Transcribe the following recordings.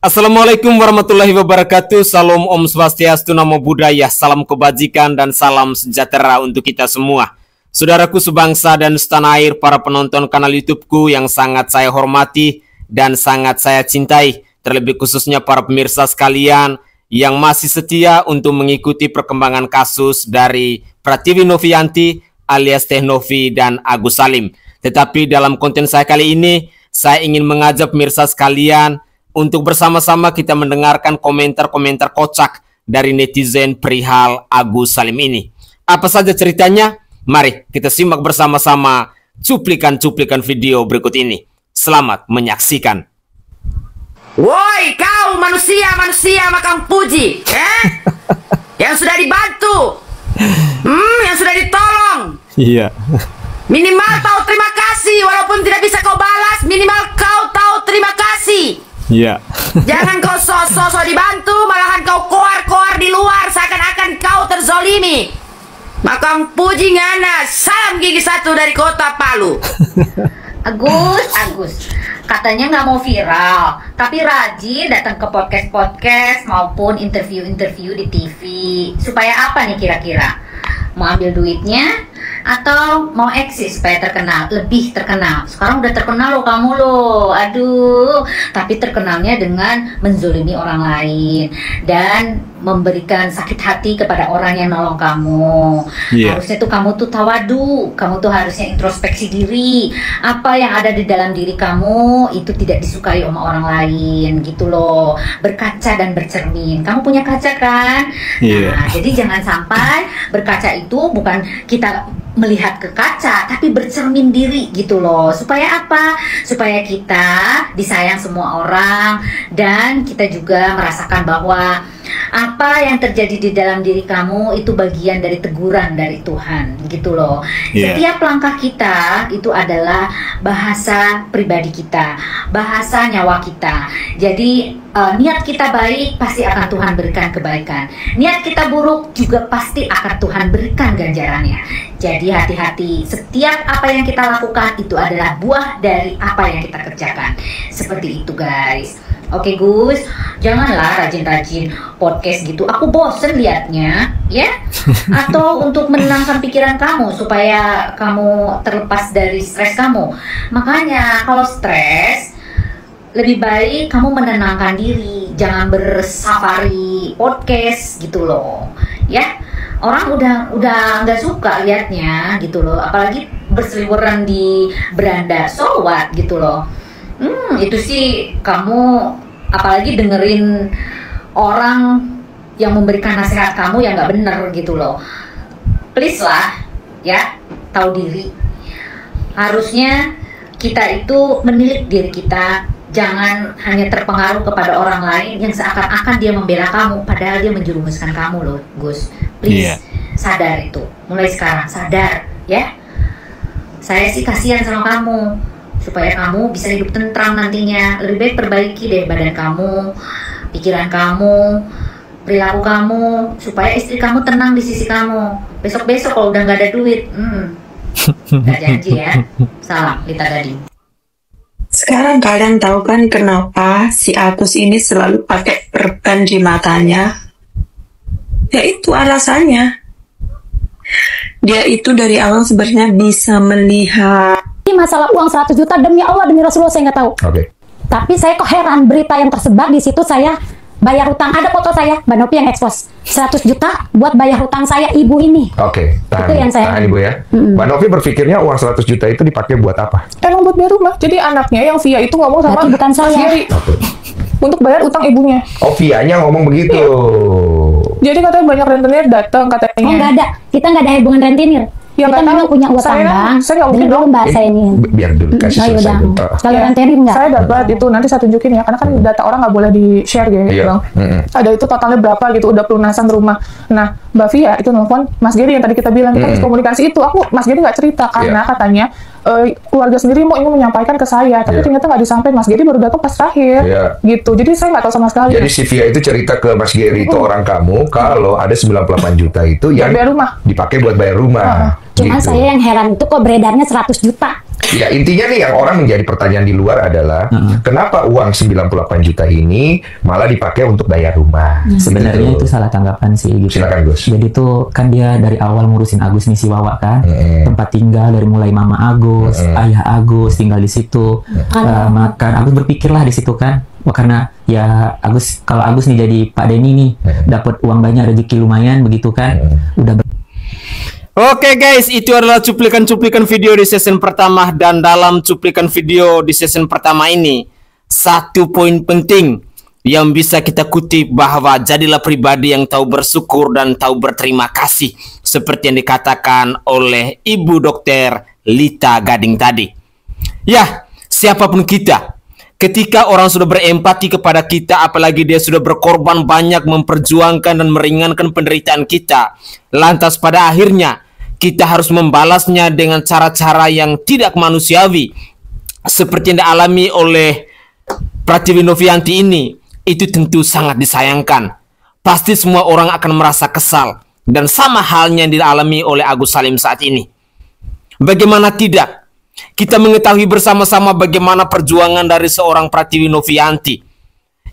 Assalamualaikum warahmatullahi wabarakatuh. Salam Om Swastiastu, Namo Buddhaya, salam kebajikan dan salam sejahtera untuk kita semua. Saudaraku sebangsa dan setanah air, para penonton kanal YouTubeku yang sangat saya hormati dan sangat saya cintai, terlebih khususnya para pemirsa sekalian yang masih setia untuk mengikuti perkembangan kasus dari Pratiwi Novianti alias Teh Novi dan Agus Salim. Tetapi dalam konten saya kali ini, saya ingin mengajak pemirsa sekalian untuk bersama-sama kita mendengarkan komentar-komentar kocak dari netizen perihal Agus Salim ini. Apa saja ceritanya? Mari kita simak bersama-sama cuplikan-cuplikan video berikut ini. Selamat menyaksikan. Woi kau manusia makan puji, yang sudah dibantu, yang sudah ditolong. Iya. Minimal tahu terima kasih, walaupun tidak bisa kau balas, minimal kau tahu terima kasih. Iya. Jangan kau sok dibantu, malahan kau koar-koar di luar seakan-akan kau terzolimi. Makang puji ngana, salam gigi satu dari kota Palu. Agus, katanya nggak mau viral, tapi rajin datang ke podcast maupun interview di TV. Supaya apa nih kira-kira? Mau ambil duitnya atau mau eksis supaya terkenal, lebih terkenal? Sekarang udah terkenal loh kamu loh, aduh. Tapi terkenalnya dengan menzolimi orang lain dan memberikan sakit hati kepada orang yang nolong kamu. Harusnya tuh kamu tuh tawadu, kamu tuh harusnya introspeksi diri. Apa yang ada di dalam diri kamu itu tidak disukai sama orang lain, gitu loh. Berkaca dan bercermin. Kamu punya kaca kan? Nah, jadi jangan sampai berkaca itu bukan kita melihat ke kaca, tapi bercermin diri gitu loh. Supaya apa? Supaya kita disayang semua orang dan kita juga merasakan bahwa apa yang terjadi di dalam diri kamu itu bagian dari teguran dari Tuhan, gitu loh. Setiap langkah kita itu adalah bahasa pribadi kita, bahasa nyawa kita. Jadi niat kita baik pasti akan Tuhan berikan kebaikan. Niat kita buruk juga pasti akan Tuhan berikan ganjarannya. Jadi hati-hati, setiap apa yang kita lakukan itu adalah buah dari apa yang kita kerjakan. Seperti itu guys. Oke Gus, janganlah rajin-rajin podcast gitu. Aku bosen liatnya, ya. Atau untuk menenangkan pikiran kamu supaya kamu terlepas dari stres kamu. Makanya kalau stres, lebih baik kamu menenangkan diri. Jangan bersafari podcast gitu loh, ya. Orang udah nggak suka liatnya gitu loh. Apalagi berseliweran di beranda, so what gitu loh. Itu sih kamu apalagi dengerin orang yang memberikan nasihat kamu yang nggak bener gitu loh. Please lah, ya, tahu diri. Harusnya kita itu menilik diri kita. Jangan hanya terpengaruh kepada orang lain yang seakan-akan dia membela kamu, padahal dia menjerumuskan kamu loh, Gus. Please, sadar itu. Mulai sekarang, sadar, ya. Saya sih kasihan sama kamu. Supaya kamu bisa hidup tentram nantinya. Lebih baik perbaiki deh badan kamu, pikiran kamu, perilaku kamu, supaya istri kamu tenang di sisi kamu. Besok-besok kalau udah nggak ada duit, nggak janji ya. Salam, Lita Gading. Sekarang kalian tahu kan kenapa si Agus ini selalu pakai perban di matanya? Ya itu alasannya. Dia itu dari awal sebenarnya bisa melihat. Ini masalah uang 100 juta, demi Allah, demi Rasulullah saya nggak tahu. Tapi saya kok heran berita yang tersebar di situ. Saya bayar hutang, ada foto saya, Mbak Novi yang expose 100 juta buat bayar hutang saya ibu ini. Tahan, itu yang saya tahan Ibu ya. Mbak Novi berpikirnya uang 100 juta itu dipakai buat apa? Emang buat bayar rumah. Jadi anaknya yang Via itu ngomong sama berarti bukan saya. Untuk bayar utang ibunya. Oh, Via-nya ngomong begitu. Jadi katanya banyak rentenir datang katanya. Oh nggak ada, kita nggak ada hubungan rentenir. Ya, kita memang punya utang bang. Saya nggak mungkin dong bahasa ini. Biar dulu kasih selesai dulu. Kalau rentenir nggak? Saya dapat itu, nanti saya tunjukin ya, karena kan data orang nggak boleh di share gitu bang. Ada itu totalnya berapa gitu, udah pelunasan rumah. Nah Mbak Via itu nelfon Mas Geri yang tadi kita bilang, kita harus komunikasi itu. Mas Geri nggak cerita karena katanya keluarga sendiri mau ingin menyampaikan ke saya, tapi ternyata nggak disampaikan. Mas Geri baru datang pas terakhir, gitu. Jadi saya nggak tahu sama sekali. Jadi si Via itu cerita ke Mas Geri itu orang kamu kalau ada 98 juta itu yang bayar rumah, dipakai buat bayar rumah. Cuma gitu. saya yang heran itu kok beredarnya 100 juta. Ya, intinya nih yang orang menjadi pertanyaan di luar adalah kenapa uang 98 juta ini malah dipakai untuk bayar rumah? Sebenarnya itu salah tanggapan sih gitu. Silakan, Gus. Jadi tuh kan dia dari awal ngurusin Agus nih si Wawa kan. Tempat tinggal dari mulai mama Agus, ayah Agus tinggal di situ. Makan Agus berpikirlah di situ kan. Wah, karena ya kalau Agus nih jadi Pak Denny nih dapat uang banyak, rezeki lumayan begitu kan. Oke guys, itu adalah cuplikan-cuplikan video di season pertama. Dan dalam cuplikan video di season pertama ini, satu poin penting yang bisa kita kutip bahwa jadilah pribadi yang tahu bersyukur dan tahu berterima kasih, seperti yang dikatakan oleh Ibu Dokter Lita Gading tadi. Ya, siapapun kita, ketika orang sudah berempati kepada kita, apalagi dia sudah berkorban banyak memperjuangkan dan meringankan penderitaan kita, lantas pada akhirnya kita harus membalasnya dengan cara-cara yang tidak manusiawi seperti yang dialami oleh Pratiwi Novianti ini, itu tentu sangat disayangkan. Pasti semua orang akan merasa kesal, dan sama halnya yang dialami oleh Agus Salim saat ini. Bagaimana tidak, kita mengetahui bersama-sama bagaimana perjuangan dari seorang Pratiwi Novianti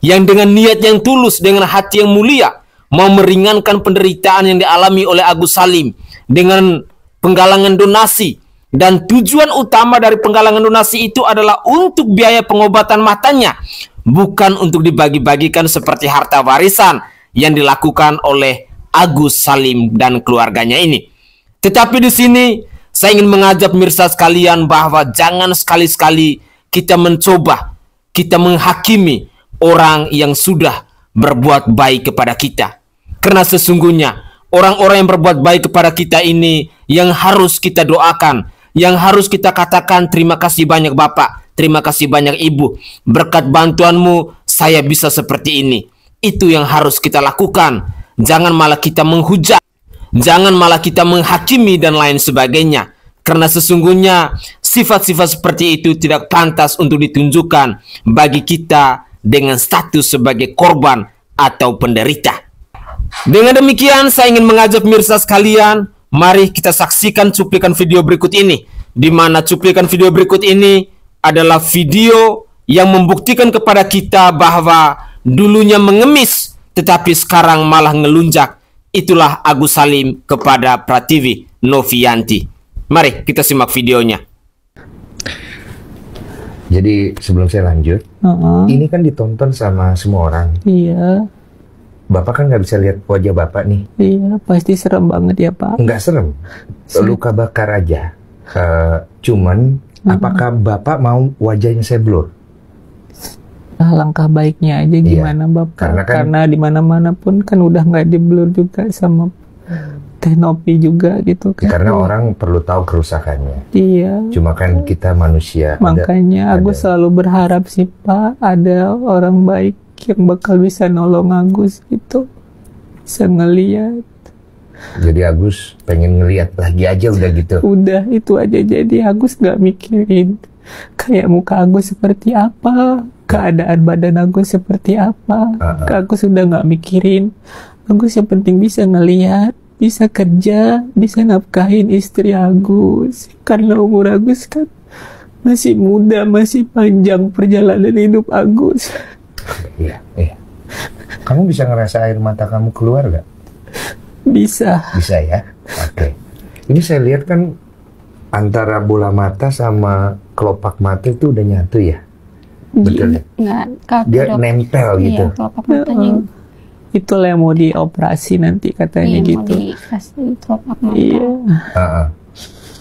yang dengan niat yang tulus, dengan hati yang mulia, mau meringankan penderitaan yang dialami oleh Agus Salim dengan penggalangan donasi. Dan tujuan utama dari penggalangan donasi itu adalah untuk biaya pengobatan matanya, bukan untuk dibagi-bagikan seperti harta warisan yang dilakukan oleh Agus Salim dan keluarganya ini. Tetapi di sini saya ingin mengajak pemirsa sekalian bahwa jangan sekali-sekali kita mencoba, kita menghakimi orang yang sudah berbuat baik kepada kita. Karena sesungguhnya orang-orang yang berbuat baik kepada kita ini yang harus kita doakan, yang harus kita katakan terima kasih banyak Bapak, terima kasih banyak Ibu. Berkat bantuanmu saya bisa seperti ini. Itu yang harus kita lakukan. Jangan malah kita menghujat, jangan malah kita menghakimi dan lain sebagainya. Karena sesungguhnya sifat-sifat seperti itu tidak pantas untuk ditunjukkan bagi kita dengan status sebagai korban atau penderita. Dengan demikian saya ingin mengajak pemirsa sekalian, mari kita saksikan cuplikan video berikut ini, di mana cuplikan video berikut ini adalah video yang membuktikan kepada kita bahwa dulunya mengemis tetapi sekarang malah ngelunjak. Itulah Agus Salim kepada Pratiwi Novianti. Mari kita simak videonya. Jadi sebelum saya lanjut, ini kan ditonton sama semua orang. Iya. Bapak kan nggak bisa lihat wajah Bapak nih. Iya, pasti serem banget ya Pak. Nggak serem, luka bakar aja. Cuman, apakah Bapak mau wajahnya saya blur? Langkah baiknya aja gimana Bapak? Karena di mana-mana pun kan udah nggak di blur juga sama Tenopi juga gitu kan. Karena orang perlu tahu kerusakannya. Iya. Cuma kan kita manusia. Makanya aku selalu berharap sih Pak, ada orang baik yang bakal bisa nolong Agus gitu, bisa ngeliat. Jadi Agus pengen ngeliat lagi aja udah gitu. Udah itu aja, jadi Agus nggak mikirin kayak muka Agus seperti apa, keadaan badan Agus seperti apa. Agus udah nggak mikirin. Agus yang penting bisa ngeliat, bisa kerja, bisa nafkahin istri Agus. Karena umur Agus kan masih muda, masih panjang perjalanan hidup Agus. Iya. Kamu bisa ngerasa air mata kamu keluar gak? Bisa. Bisa ya? Oke. Ini saya lihat kan antara bola mata sama kelopak mata itu udah nyatu ya? Betul ya? Dia nempel gitu. Iya, kelopak matanya. Itulah yang mau dioperasi nanti katanya gitu. Mau dikasih kelopak mata. Iya.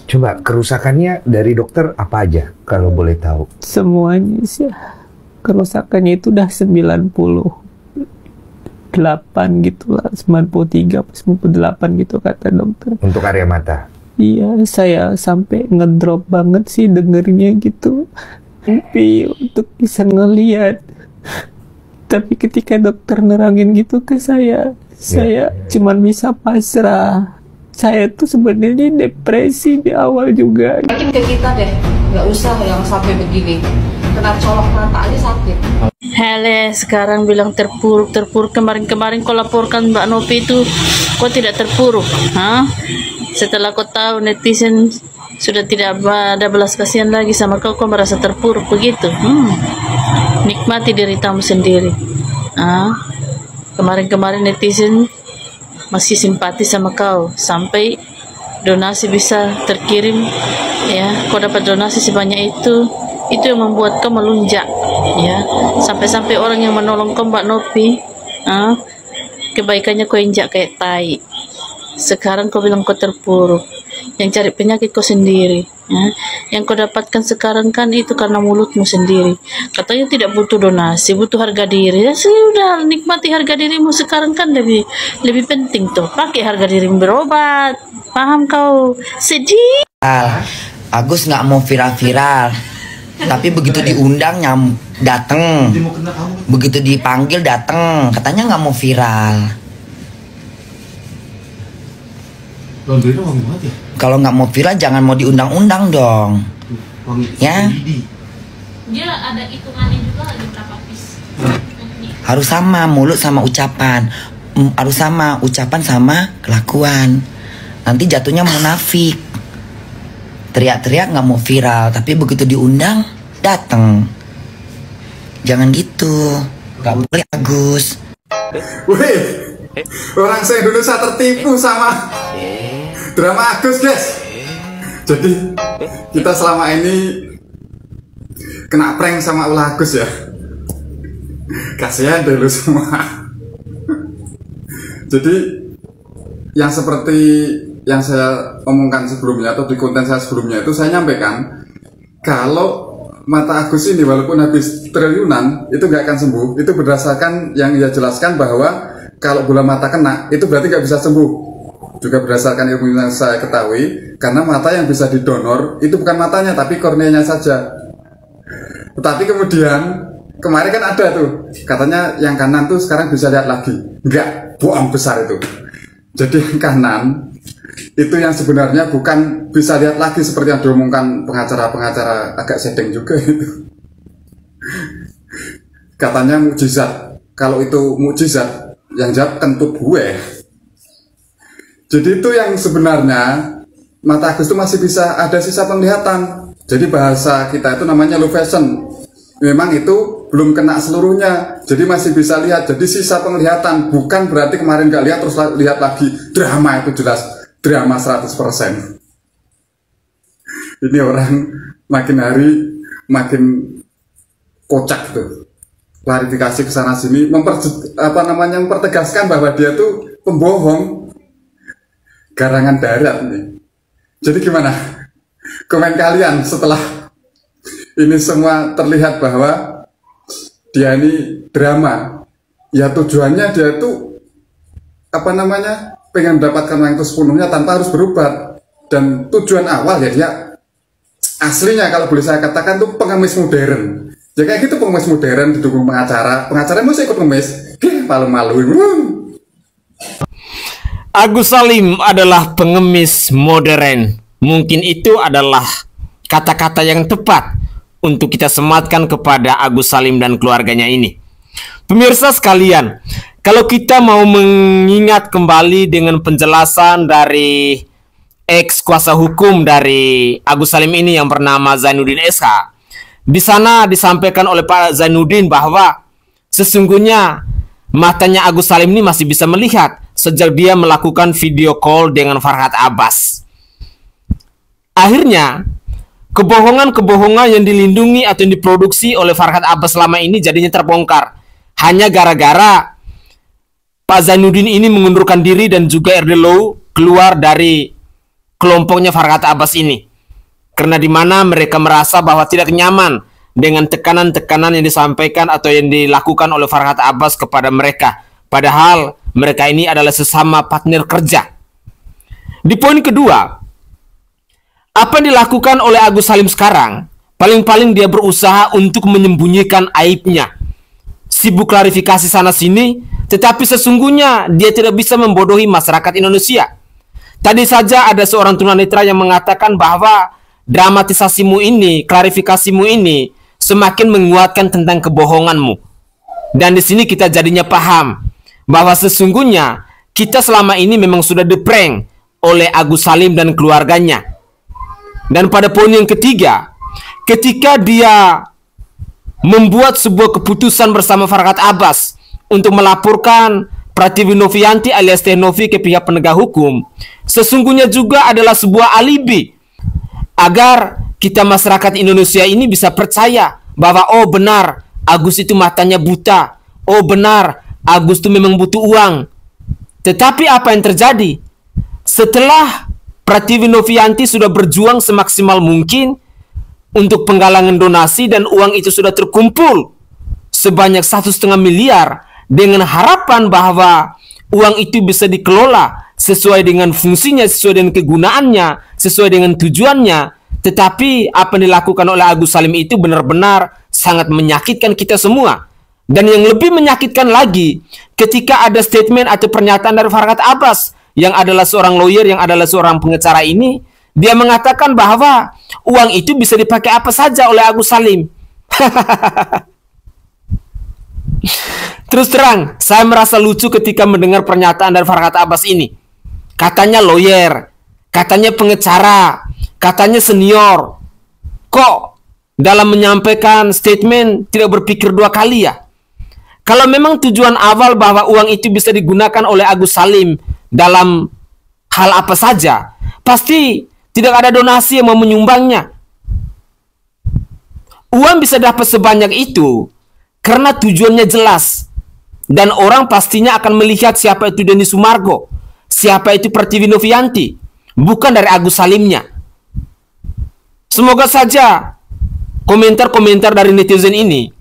Coba kerusakannya dari dokter apa aja kalau boleh tahu? Semuanya sih. Kerusakannya itu udah 98 gitu lah, 93, 98 gitu kata dokter. Untuk area mata? Iya, saya sampai ngedrop banget sih dengernya gitu. Tapi untuk bisa ngeliat. Tapi ketika dokter nerangin gitu ke saya cuman bisa pasrah. Saya tuh sebenarnya depresi di awal juga. Yakin ke kita deh, nggak usah yang sampai begini. Kena colok mata aja sakit. Hele, sekarang bilang terpuruk. Kemarin kau laporkan Mbak Novi itu, kau tidak terpuruk, Setelah kau tahu netizen Sudah tidak ada belas kasihan lagi sama kau merasa terpuruk begitu. Nikmati deritamu sendiri. Kemarin-kemarin netizen masih simpati sama kau sampai donasi bisa terkirim, ya. Kau dapat donasi sebanyak itu yang membuat kau melunjak, ya. Sampai-sampai orang yang menolong kau, Mbak Nopi, kebaikannya kau injak kayak tai. Sekarang kau bilang kau terpuruk, yang cari penyakit kau sendiri, ya. Yang kau dapatkan sekarang kan itu karena mulutmu sendiri. Katanya tidak butuh donasi, butuh harga diri. Ya sudah, nikmati harga dirimu sekarang kan lebih penting tuh. Pakai harga dirimu berobat. Paham kau? Sedih. Agus nggak mau viral-viral, tapi begitu diundang dateng, begitu dipanggil dateng, katanya nggak mau viral. Kalau nggak mau viral jangan mau diundang-undang dong, ya. Dia ada hitungannya juga lagi berapa piece. Harus sama mulut sama ucapan, harus sama ucapan sama kelakuan. Nanti jatuhnya munafik. Teriak-teriak nggak mau viral, tapi begitu diundang dateng. Jangan gitu, nggak boleh Agus. Wih, orang se-Indonesia tertipu sama drama Agus, guys. Jadi kita selama ini kena prank sama ulah Agus ya. Kasihan deh lu semua. Jadi yang seperti yang saya omongkan sebelumnya atau di konten saya sebelumnya itu saya nyampaikan kalau mata Agus ini walaupun habis triliunan itu nggak akan sembuh. Itu berdasarkan yang ia jelaskan bahwa kalau bola mata kena itu berarti nggak bisa sembuh. Juga berdasarkan ilmu yang saya ketahui, karena mata yang bisa didonor itu bukan matanya tapi korneanya saja. Tetapi kemudian kemarin kan ada tuh katanya yang kanan tuh sekarang bisa lihat lagi. Enggak, bohong besar itu. Jadi yang kanan itu yang sebenarnya bukan bisa lihat lagi seperti yang diomongkan pengacara-pengacara agak sedeng juga itu. Katanya mukjizat. Kalau itu mukjizat yang jawab kentut gue. Jadi itu yang sebenarnya mata Agus itu masih bisa ada sisa penglihatan. Jadi bahasa kita itu namanya low vision. Memang itu belum kena seluruhnya, jadi masih bisa lihat. Jadi sisa penglihatan, bukan berarti kemarin nggak lihat terus lihat lagi. Drama itu jelas, drama 100%. Ini orang makin hari makin kocak tuh. Klarifikasi ke sana sini, mempertegaskan bahwa dia tuh pembohong. Garangan darat nih. Jadi gimana komen kalian setelah ini semua terlihat bahwa dia ini drama? Ya tujuannya dia tuh pengen mendapatkan uang itu sepenuhnya tanpa harus berobat. Dan tujuan awal ya dia aslinya kalau boleh saya katakan tuh pengemis modern. Ya kayak gitu, pengemis modern didukung pengacara mesti ikut ngemis. Malu-maluin. Agus Salim adalah pengemis modern. Mungkin itu adalah kata-kata yang tepat untuk kita sematkan kepada Agus Salim dan keluarganya ini. Pemirsa sekalian, kalau kita mau mengingat kembali dengan penjelasan dari ex kuasa hukum dari Agus Salim ini yang bernama Zainuddin SH, di sana disampaikan oleh Pak Zainuddin bahwa sesungguhnya matanya Agus Salim ini masih bisa melihat sejak dia melakukan video call dengan Farhad Abbas. Akhirnya, kebohongan-kebohongan yang dilindungi atau yang diproduksi oleh Farhad Abbas selama ini jadinya terbongkar. Hanya gara-gara Pak Zainuddin ini mengundurkan diri dan juga RD Law keluar dari kelompoknya Farhad Abbas ini. Karena di mana mereka merasa bahwa tidak nyaman dengan tekanan-tekanan yang disampaikan atau yang dilakukan oleh Farhad Abbas kepada mereka. Padahal mereka ini adalah sesama partner kerja. Di poin kedua, apa yang dilakukan oleh Agus Salim sekarang, paling-paling dia berusaha untuk menyembunyikan aibnya. Sibuk klarifikasi sana-sini, tetapi sesungguhnya dia tidak bisa membodohi masyarakat Indonesia. Tadi saja ada seorang tunanetra yang mengatakan bahwa dramatisasimu ini, klarifikasimu ini, semakin menguatkan tentang kebohonganmu. Dan di sini kita jadinya paham bahwa sesungguhnya kita selama ini memang sudah diprank oleh Agus Salim dan keluarganya. Dan pada poin yang ketiga, ketika dia membuat sebuah keputusan bersama Farhad Abbas untuk melaporkan Pratiwi Novianti alias Teh Novi ke pihak penegak hukum, sesungguhnya juga adalah sebuah alibi agar kita masyarakat Indonesia ini bisa percaya bahwa oh benar Agus itu matanya buta, oh benar Agus itu memang butuh uang. Tetapi apa yang terjadi? Setelah Pratiwi Novianti sudah berjuang semaksimal mungkin untuk penggalangan donasi dan uang itu sudah terkumpul sebanyak 1,5 miliar, dengan harapan bahwa uang itu bisa dikelola sesuai dengan fungsinya, sesuai dengan kegunaannya, sesuai dengan tujuannya. Tetapi apa yang dilakukan oleh Agus Salim itu benar-benar sangat menyakitkan kita semua. Dan yang lebih menyakitkan lagi, ketika ada statement atau pernyataan dari Farhad Abbas yang adalah seorang lawyer, yang adalah seorang pengacara ini, dia mengatakan bahwa uang itu bisa dipakai apa saja oleh Agus Salim. Terus terang, saya merasa lucu ketika mendengar pernyataan dari Farhad Abbas ini. Katanya lawyer, katanya pengacara, katanya senior. Kok dalam menyampaikan statement tidak berpikir dua kali ya? Kalau memang tujuan awal bahwa uang itu bisa digunakan oleh Agus Salim dalam hal apa saja, pasti tidak ada donasi yang mau menyumbangnya. Uang bisa dapat sebanyak itu karena tujuannya jelas. Dan orang pastinya akan melihat siapa itu Denny Sumargo, siapa itu Pratiwi Novianti, bukan dari Agus Salimnya. Semoga saja komentar-komentar dari netizen ini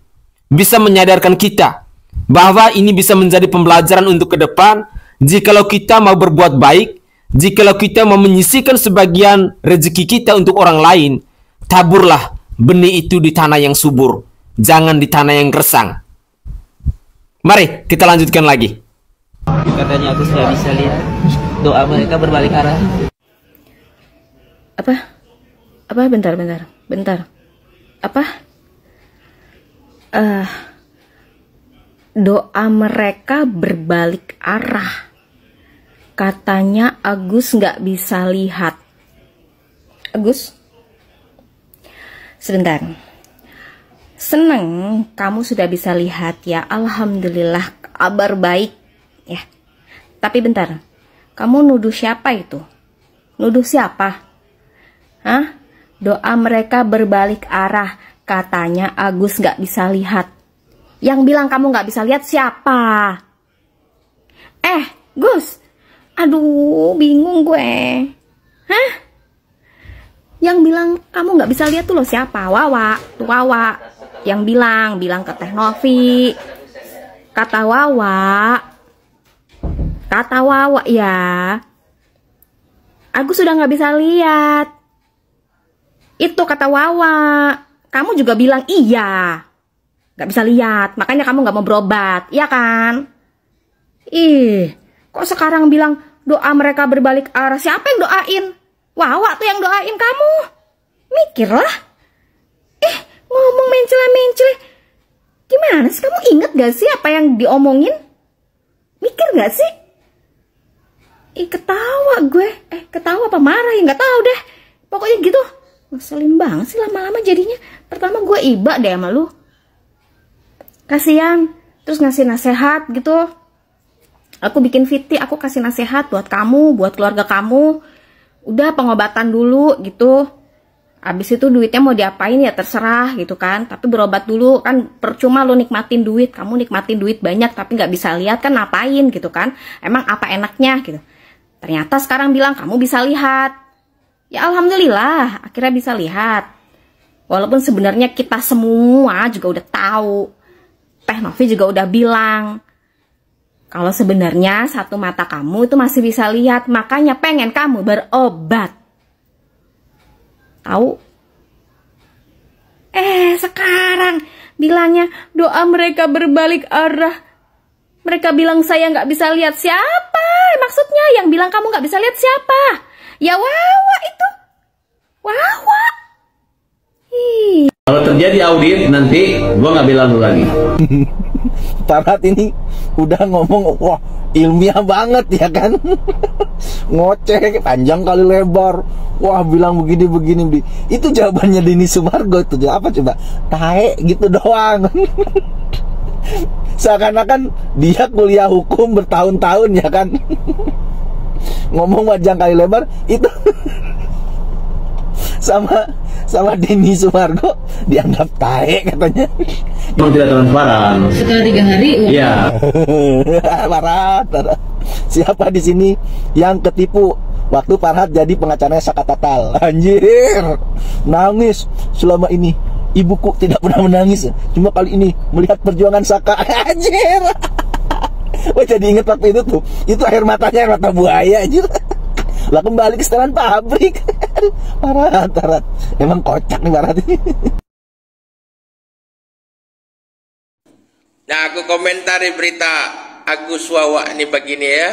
bisa menyadarkan kita bahwa ini bisa menjadi pembelajaran untuk ke depan. Jikalau kita mau berbuat baik, jikalau kita mau menyisihkan sebagian rezeki kita untuk orang lain, taburlah benih itu di tanah yang subur, jangan di tanah yang gersang. Mari kita lanjutkan lagi. Katanya aku sudah bisa lihat doa mereka berbalik arah. Apa? Bentar. Apa? Doa mereka berbalik arah. Katanya Agus nggak bisa lihat. Agus? Sebentar. Seneng kamu sudah bisa lihat ya. Alhamdulillah, kabar baik ya. Tapi bentar, kamu nuduh siapa itu? Nuduh siapa? Hah? Doa mereka berbalik arah. Katanya Agus nggak bisa lihat. Yang bilang kamu nggak bisa lihat siapa? Gus, aduh bingung gue. Hah? Yang bilang kamu nggak bisa lihat tuh loh siapa? Wawa, tuh Wawa. Yang bilang ke Teh Novi. Kata Wawa ya, Agus sudah nggak bisa lihat. Itu kata Wawa. Kamu juga bilang iya, nggak bisa lihat, makanya kamu nggak mau berobat, iya kan? Kok sekarang bilang doa mereka berbalik arah? Siapa yang doain? Wawa tuh yang doain kamu. Mikirlah. Ngomong mencela-mencela. Gimana sih, kamu inget gak sih apa yang diomongin? Mikir gak sih? Ketawa gue. Ketawa apa marah ya, gak tahu deh. Pokoknya gitu. Ngeselin banget sih lama-lama jadinya. Pertama gue iba deh sama lu. Kasian. Terus ngasih nasihat gitu. Aku bikin VT, aku kasih nasihat buat kamu, buat keluarga kamu. Udah pengobatan dulu gitu. Abis itu duitnya mau diapain ya terserah gitu kan. Tapi berobat dulu kan, percuma lo nikmatin duit. Kamu nikmatin duit banyak tapi nggak bisa lihat kan, ngapain gitu kan. Emang apa enaknya gitu. Ternyata sekarang bilang kamu bisa lihat. Ya alhamdulillah akhirnya bisa lihat. Walaupun sebenarnya kita semua juga udah tahu. Teh Novi juga udah bilang kalau sebenarnya satu mata kamu itu masih bisa lihat. Makanya pengen kamu berobat. Tahu? Sekarang bilangnya doa mereka berbalik arah. Mereka bilang saya nggak bisa lihat. Siapa? Maksudnya yang bilang kamu nggak bisa lihat siapa? Ya Wawa itu. Wawa. Kalau terjadi audit nanti gua nggak bilang lu lagi. Farhad ini udah ngomong, wah ilmiah banget ya kan. Ngoceh panjang kali lebar, wah bilang begini. Itu jawabannya Denny Sumargo itu apa coba? Tae gitu doang. Seakan-akan dia kuliah hukum bertahun-tahun ya kan. Ngomong panjang kali lebar itu sama Denny Sumargo dianggap tae katanya. Memang tidak transparan. Setelah 3 hari. Iya. Farhad. Siapa di sini yang ketipu waktu Farhad jadi pengacaranya Saka Tatal? Anjir. Nangis selama ini. Ibuku tidak pernah menangis. Cuma kali ini melihat perjuangan Saka. Anjir. Wah, jadi inget waktu itu tuh. Itu air matanya air mata buaya anjir. Lah kembali ke setelan pabrik. Farhad. Emang kocak nih Farhad ini. Nah, aku komentari berita Agus Wawa ini begini ya.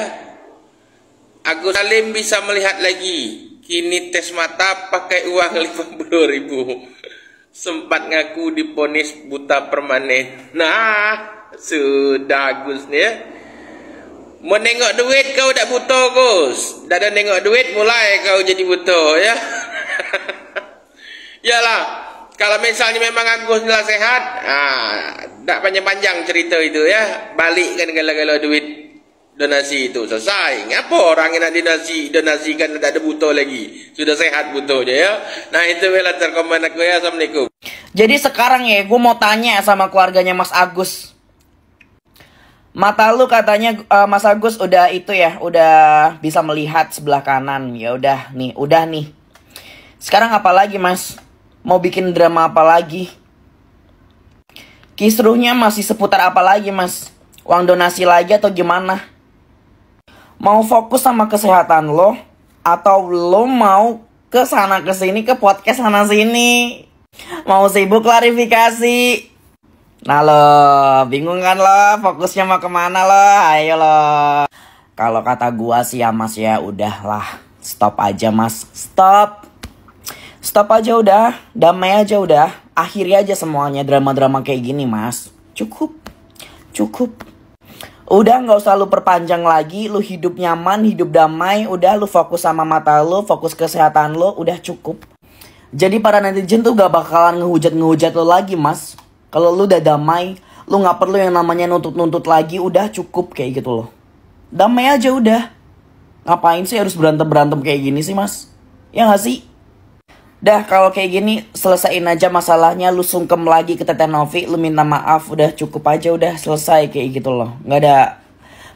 Agus Salim bisa melihat lagi. Kini tes mata pakai uang 50.000. Sempat ngaku diponis buta permanen. Nah, sudah Agus nih ya. Mau nengok duit kau tak buta Gus. Dah ada nengok duit mulai kau jadi buta ya. Yalah, kalau misalnya memang Agus adalah sehat, tak panjang-panjang cerita itu ya. Balikkan gala-gala duit donasi itu selesai. Ngapa orang yang nak donasikan tak ada buta lagi? Sudah sehat butonya ya. Nah itu latar komen aku ya. Assalamualaikum. Jadi sekarang ya, gue mau tanya sama keluarganya Mas Agus. Mata lu katanya Mas Agus udah itu ya, udah bisa melihat sebelah kanan. Ya udah nih. Sekarang apa lagi Mas? Mau bikin drama apa lagi? Kisruhnya masih seputar apa lagi Mas? Uang donasi lagi atau gimana? Mau fokus sama kesehatan lo? Atau lo mau ke sana ke sini, ke podcast sana sini? Mau sibuk klarifikasi? Nah lo, bingung kan lo? Fokusnya mau kemana lo? Ayo lo. Kalau kata gua sih ya Mas ya, udahlah. Stop aja Mas, Stop aja udah, damai aja udah. Akhiri aja semuanya drama-drama kayak gini Mas. Cukup. Udah gak usah lu perpanjang lagi. Lu hidup nyaman, hidup damai. Udah lu fokus sama mata lu, fokus kesehatan lu. Udah cukup. Jadi para netizen tuh gak bakalan ngehujat lo lagi Mas. Kalau lu udah damai, lu gak perlu yang namanya nuntut-nuntut lagi. Udah cukup kayak gitu loh. Damai aja udah. Ngapain sih harus berantem-berantem kayak gini sih Mas? Ya gak sih? Dah kalau kayak gini selesain aja masalahnya. Lu sungkem lagi ke Tete Novi, lu minta maaf. Udah cukup aja, udah selesai kayak gitu loh. Gak ada.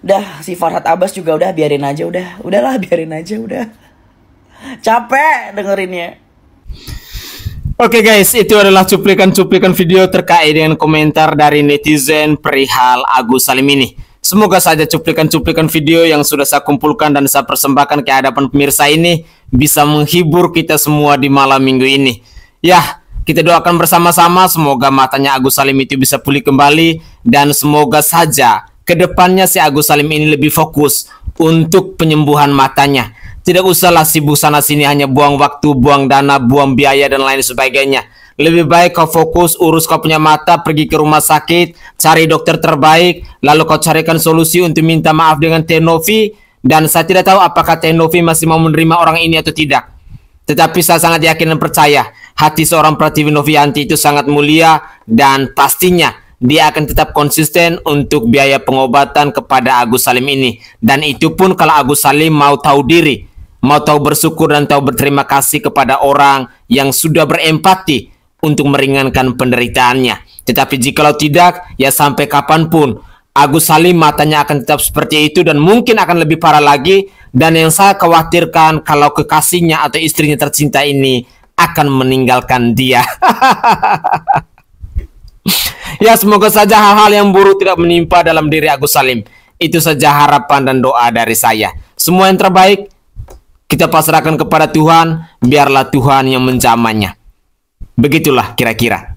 Udah si Farhad Abbas juga udah biarin aja udah. Udahlah biarin aja udah. Capek dengerinnya. Oke guys, itu adalah cuplikan-cuplikan video terkait dengan komentar dari netizen perihal Agus Salim ini. Semoga saja cuplikan-cuplikan video yang sudah saya kumpulkan dan saya persembahkan ke hadapan pemirsa ini bisa menghibur kita semua di malam minggu ini. Ya, kita doakan bersama-sama semoga matanya Agus Salim itu bisa pulih kembali. Dan semoga saja kedepannya si Agus Salim ini lebih fokus untuk penyembuhan matanya. Tidak usahlah sibuk sana sini hanya buang waktu, buang dana, buang biaya dan lain sebagainya. Lebih baik kau fokus urus kau punya mata, pergi ke rumah sakit, cari dokter terbaik, lalu kau carikan solusi untuk minta maaf dengan Teh Novi. Dan saya tidak tahu apakah Teh Novi masih mau menerima orang ini atau tidak. Tetapi saya sangat yakin dan percaya hati seorang Pratiwi Novianti itu sangat mulia dan pastinya dia akan tetap konsisten untuk biaya pengobatan kepada Agus Salim ini. Dan itu pun kalau Agus Salim mau tahu diri, mau tahu bersyukur dan tahu berterima kasih kepada orang yang sudah berempati untuk meringankan penderitaannya. Tetapi jikalau tidak, ya sampai kapanpun Agus Salim matanya akan tetap seperti itu dan mungkin akan lebih parah lagi. Dan yang saya khawatirkan kalau kekasihnya atau istrinya tercinta ini akan meninggalkan dia. Ya semoga saja hal-hal yang buruk tidak menimpa dalam diri Agus Salim. Itu saja harapan dan doa dari saya. Semua yang terbaik kita pasrahkan kepada Tuhan, biarlah Tuhan yang menjamahnya. Begitulah kira-kira.